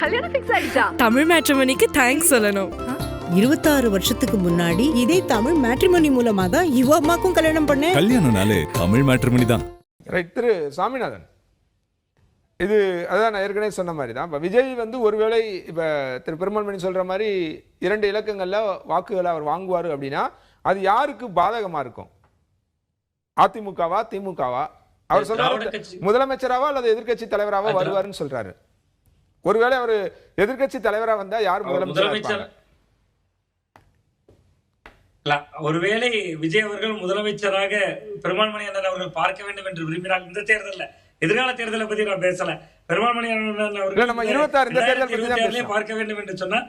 கல்யாணம் ஃபிக்ஸ் ஆயிடுச்சா? தமிழ் மேட்ரிமோனிக்கு தேங்க்ஸ் சொல்லணும். 26 வருஷத்துக்கு முன்னாடி இதே தமிழ் மேட்ரிமோனி மூலமா தான் இவ அம்மாக்கும் கல்யாணம் பண்ணேன். கல்யாணம்னாலே தமிழ் மேட்ரிமோனி தான். ரைட். திரு சாமிநாதன், இது அதான் நான் ஏற்கனவே சொன்ன மாதிரி தான். இப்போ விஜய் வந்து ஒருவேளை இப்போ திரு பெருமாள்மணி சொல்கிற மாதிரி 2 இலக்கங்களில் வாக்குகளை அவர் வாங்குவார் அப்படின்னா அது யாருக்கு பாதகமாக இருக்கும்? அதிமுகவா திமுகவா? அவர் சொல்றாரு முதலமைச்சராவா அல்லது எதிர்க்கட்சி தலைவராவா வருவாருன்னு சொல்றாரு. ஒருவேளை அவர் எதிர்க்கட்சி தலைவரா வந்தா யார் முதலமைச்சர்? ஒருவேளை விஜய் அவர்கள் முதலமைச்சராக பெருமாள்மணி அண்ணன் அவர்கள் பார்க்க வேண்டும் என்று விரும்பினால் இந்த தேர்தலில், எதிர்கால தேர்தலை பத்தி நான் பேசல, பெருமாள்மணி அண்ணன் அவர்கள் நம்ம 26 பார்க்க வேண்டும் என்று சொன்னா,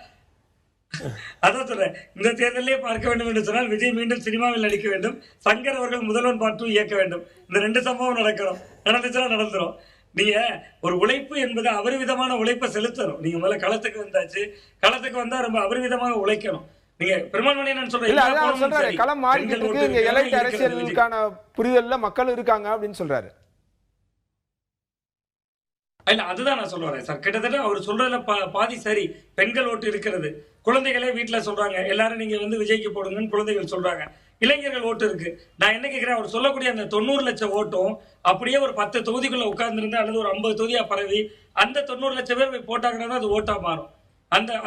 அதான் சொல்றேன், இந்த தேர்தலே பார்க்க வேண்டும் என்று சொன்னால் விஜய் மீண்டும் சினிமாவில் நடிக்க வேண்டும், சங்கர் அவர்கள் முதல்வன் பார்ட் 2 இயக்க வேண்டும். இந்த 2 சம்பவம் நடந்துச்சுன்னா நடந்துரும். நீங்க ஒரு உழைப்பு என்பது அபரிவிதமான உழைப்பை செலுத்தணும். நீங்க முதல்ல களத்துக்கு வந்தாச்சு, களத்துக்கு வந்தா ரொம்ப அபரிவிதமாக உழைக்கணும். நீங்க பெருமாள்மணி நான் சொல்றேன், களம் மாறிக்கிட்டு இருக்கு, இங்க எலைட் அரசியலுக்கான புரிதல்ல மக்கள் இருக்காங்க அப்படின்னு சொல்றாரு. இல்ல அதுதான் நான் சொல்றேன் சார். கிட்டத்தட்ட அவர் சொல்றதுல பாதி சரி. பெண்கள் ஓட்டு இருக்கிறது, குழந்தைகளே வீட்டுல சொல்றாங்க எல்லாரும் நீங்க வந்து விஜய்க்கு போடுங்கன்னு குழந்தைகள் சொல்றாங்க, இளைஞர்கள் ஓட்டு இருக்கு. நான் என்ன கேட்கிறேன், அவர் சொல்லக்கூடிய அந்த 90 லட்சம் ஓட்டும் அப்படியே ஒரு 10 தொகுதிக்குள்ள உட்கார்ந்துருந்தா அல்லது ஒரு 50 தொகுதியா பரவி அந்த 90 லட்சம் பேர் போய் போட்டாங்கன்னா அது ஓட்டா மாறும்.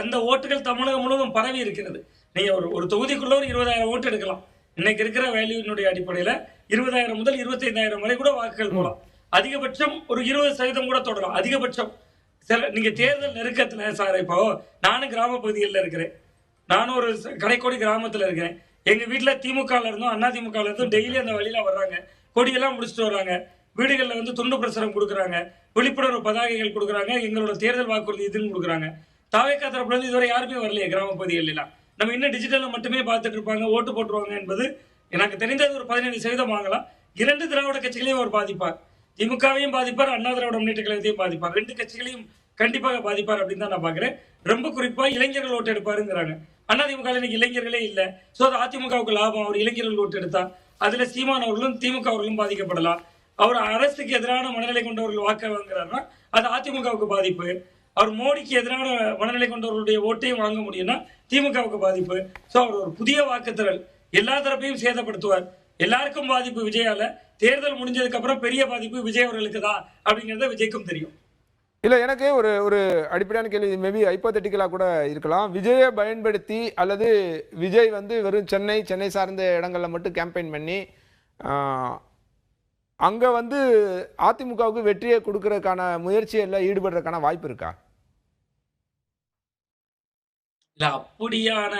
அந்த ஓட்டுகள் தமிழகம் முழுவதும் பரவி இருக்கிறது. நீங்க ஒரு தொகுதிக்குள்ள ஒரு 20,000 ஓட்டு எடுக்கலாம். இன்னைக்கு இருக்கிற வேல்யூனுடைய அடிப்படையில 20,000 முதல் 25,000 வரை கூட வாக்குகள் போகலாம். அதிகபட்சம் ஒரு 20% கூட தொடரும் அதிகபட்சம். நீங்க தேர்தல் நெருக்கத்துல சார், இப்போ நானும் கிராம பகுதிகளில் இருக்கிறேன், நானும் ஒரு கடைக்கோடி கிராமத்துல இருக்கிறேன். எங்க வீட்டுல திமுகல இருந்தும் அண்ணா திமுகல இருந்தும் டெய்லி அந்த வழியில வர்றாங்க, கொடியெல்லாம் முடிச்சுட்டு வர்றாங்க, வீடுகளில் வந்து துண்டு பிரசுரம் கொடுக்குறாங்க, விழிப்புணர்வு பதாகைகள் கொடுக்குறாங்க, எங்களோட தேர்தல் வாக்குறுதி இதுன்னு கொடுக்குறாங்க. தாவேக்கா தரப்புல இருந்து இதுவரை யாருமே வரலையே கிராம பகுதிகள் எல்லாம். நம்ம இன்னும் டிஜிட்டல்ல மட்டுமே பார்த்துட்டு இருப்பாங்க, ஓட்டு போட்டுருவாங்க என்பது எனக்கு தெரிந்தது ஒரு 15% வாங்கலாம். 2 திராவிட கட்சிகளையும் அவர் பாதிப்பார், திமுகவையும் பாதிப்பார், அண்ணா திராவிட முன்னேற்ற கழகத்தையும் பாதிப்பார், 2 கட்சிகளையும் கண்டிப்பாக பாதிப்பார் அப்படின்னு தான் நான் பாக்குறேன். ரொம்ப குறிப்பா இளைஞர்கள் ஓட்டு எடுப்பாருங்கிறாங்க. அதிமுக இன்னைக்கு இளைஞர்களே இல்ல. சோ அது அதிமுகவுக்கு லாபம். அவர் இளைஞர்கள் ஓட்டு எடுத்தா அதுல சீமான் அவர்களும் திமுக அவர்களும் பாதிக்கப்படலாம். அவர் அரசுக்கு எதிரான மனநிலை கொண்டவர்கள் வாக்க வாங்குறாருன்னா அது அதிமுகவுக்கு பாதிப்பு. அவர் மோடிக்கு எதிரான மனநிலை கொண்டவர்களுடைய ஓட்டையும் வாங்க முடியும்னா திமுகவுக்கு பாதிப்பு. சோ அவர் ஒரு புதிய வாக்குத்திறல் எல்லா தரப்பையும் சேதப்படுத்துவார். எல்லாருக்கும் பாதிப்பு விஜயால. தேர்தல் முடிஞ்சதுக்கு அப்புறம் பெரிய பாதிப்பு விஜய் அவர்களுக்கு தான் அப்படிங்கறத விஜய்க்கும் தெரியும். இல்லை, எனக்கு ஒரு அடிப்படையான கேள்வி, மேபி ஹைப்போதெட்டிக்கலாக கூட இருக்கலாம். விஜயை பயன்படுத்தி அல்லது விஜய் வந்து வெறும் சென்னை சார்ந்த இடங்களில் மட்டும் கேம்பெயின் பண்ணி அங்கே வந்து அதிமுகவுக்கு வெற்றியை கொடுக்கறதுக்கான முயற்சியில் ஈடுபடுறதுக்கான வாய்ப்பு இருக்கா? இல்லை அப்படியான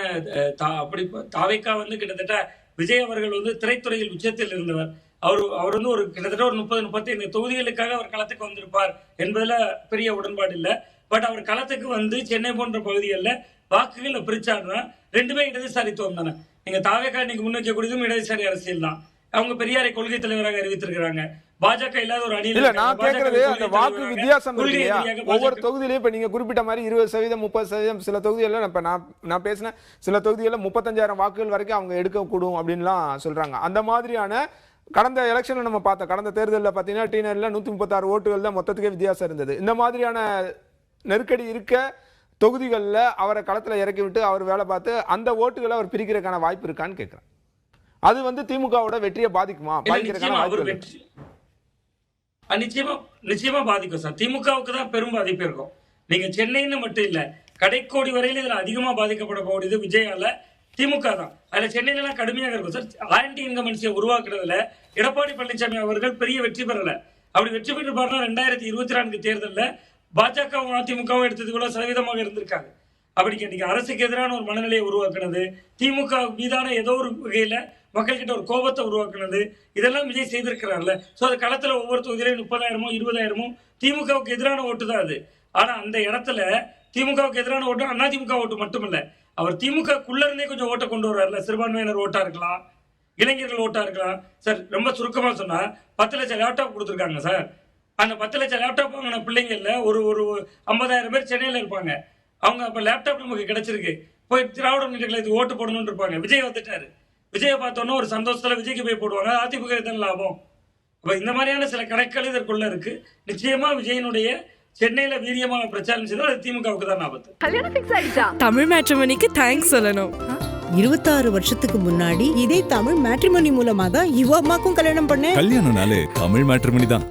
அப்படி தாவேக்கா வந்து கிட்டத்தட்ட விஜய் அவர்கள் வந்து திரைத்துறையில் உச்சத்தில் இருந்தவர். அவர் வந்து ஒரு கிட்டத்தட்ட ஒரு 30-35 தொகுதிகளுக்காக அவர் களத்துக்கு வந்திருப்பார் என்பதுல பெரிய உடன்பாடு இல்லை. பட் அவர் களத்துக்கு வந்து சென்னை போன்ற பகுதிகளில் வாக்குகளை பிரிச்சாருன்னா 2மே இடதுசாரித்துவம் தானே. நீங்க தாவேக்கா இன்னைக்கு முன்வைக்கக்கூடியதும் இடதுசாரி அரசியல் தான். அவங்க பெரியாரை கொள்கை தலைவராக அறிவித்திருக்கிறாங்க. பாஜக இல்லாத ஒரு அணியில் இல்ல, நான் கேட்கறது அந்த வாக்கு வித்தியாசம் இல்லையா? ஒவ்வொரு தொகுதியிலையும் இப்ப நீங்க குறிப்பிட்ட மாதிரி 20%, 30%, சில தொகுதிகளில் இப்ப நான் பேசினேன், சில தொகுதிகளில் 35,000 வாக்குகள் வரைக்கும் அவங்க எடுக்கக்கூடும் அப்படின்லாம் சொல்றாங்க. அந்த மாதிரியான கடந்த எலெக்ஷன்ல நம்ம பார்த்தோம், கடந்த தேர்தலில் பார்த்தீங்கன்னா டீனர்ல 136 ஓட்டுகள் தான் மொத்தத்துக்கே வித்தியாசம் இருந்தது. இந்த மாதிரியான நெருக்கடி இருக்க தொகுதிகளில் அவரை களத்தில் இறக்கி விட்டு அவர் வேலை பார்த்து அந்த ஓட்டுகளை அவர் பிரிக்கிறதுக்கான வாய்ப்பு இருக்கான்னு கேட்கிறேன். அது வந்து திமுகவோட வெற்றியை பாதிக்குமா? நிச்சயமா பாதிக்கும் சார். திமுகவுக்கு தான் பெரும் பாதிப்பு இருக்கும். நீங்க சென்னைன்னு மட்டும் இல்ல, கடைக்கோடி வரையில இதுல அதிகமா பாதிக்கப்பட போகுது விஜயால திமுக தான். அதுல சென்னையில எல்லாம் கடுமையாக இருக்கும் சார். ஆன்டி இன்கம்பன்சியை உருவாக்குறதுல எடப்பாடி பழனிசாமி அவர்கள் பெரிய வெற்றி பெறல. அப்படி வெற்றி பெற்று பாருன்னா 2024 தேர்தலில் பாஜகவும் அதிமுகவும் எடுத்தது கூட சதவீதமாக இருந்திருக்காங்க. அப்படி இன்னைக்கு அரசுக்கு எதிரான ஒரு மனநிலையை உருவாக்குனது, திமுக மீதான ஏதோ ஒரு வகையில மக்கள்கிட்ட ஒரு கோபத்தை உருவாக்குனது, இதெல்லாம் விஜய் செய்திருக்கிறார்ல. ஸோ அது களத்துல ஒவ்வொரு தொகுதியிலையும் 30,000மோ 20,000மோ திமுகவுக்கு எதிரான ஓட்டு தான் அது. ஆனா அந்த இடத்துல திமுகவுக்கு எதிரான ஓட்டு அதிமுக ஓட்டு மட்டும் இல்ல, அவர் திமுகக்குள்ள இருந்தே கொஞ்சம் ஓட்டை கொண்டு வர்றாருல. சிறுபான்மையினர் ஓட்டா இருக்கலாம், இளைஞர்கள் ஓட்டா இருக்கலாம். சார் ரொம்ப சுருக்கமா சொன்னா 10 லட்சம் லேப்டாப் கொடுத்துருக்காங்க சார். அந்த 10 லட்சம் லேப்டாப் வாங்கின பிள்ளைங்கள்ல ஒரு 50,000 பேர் சென்னையில இருப்பாங்க. அவங்க அப்ப லேப்டாப் நமக்கு கிடைச்சிருக்கு, போய் திராவிட முன்னேற்ற கழகத்துக்கு ஓட்டு போடணும்னு இருப்பாங்க. விஜய் வந்துட்டாரு, விஜயை பார்த்தோன்னா ஒரு சந்தோஷத்துல விஜய்க்கு போய் போடுவாங்க. அதிமுக தான் லாபம். அப்ப இந்த மாதிரியான சில கணக்குகள் இதற்குள்ள இருக்கு. நிச்சயமா விஜயனுடைய சென்னையில வீரியமாக பிரச்சாரம் செய்தால் அது திமுகவுக்கு தான் ஆபத்து. தமிழ் மேட்ரிமோனிக்கு தேங்க்ஸ் சொல்லணும். 26 வருஷத்துக்கு முன்னாடி இதே தமிழ் மேட்ரிமோனி மூலமா தான் இவ அம்மாக்கும் கல்யாணம் பண்ணேன். கல்யாணம்னாலே தமிழ் மேட்ரிமோனி தான்.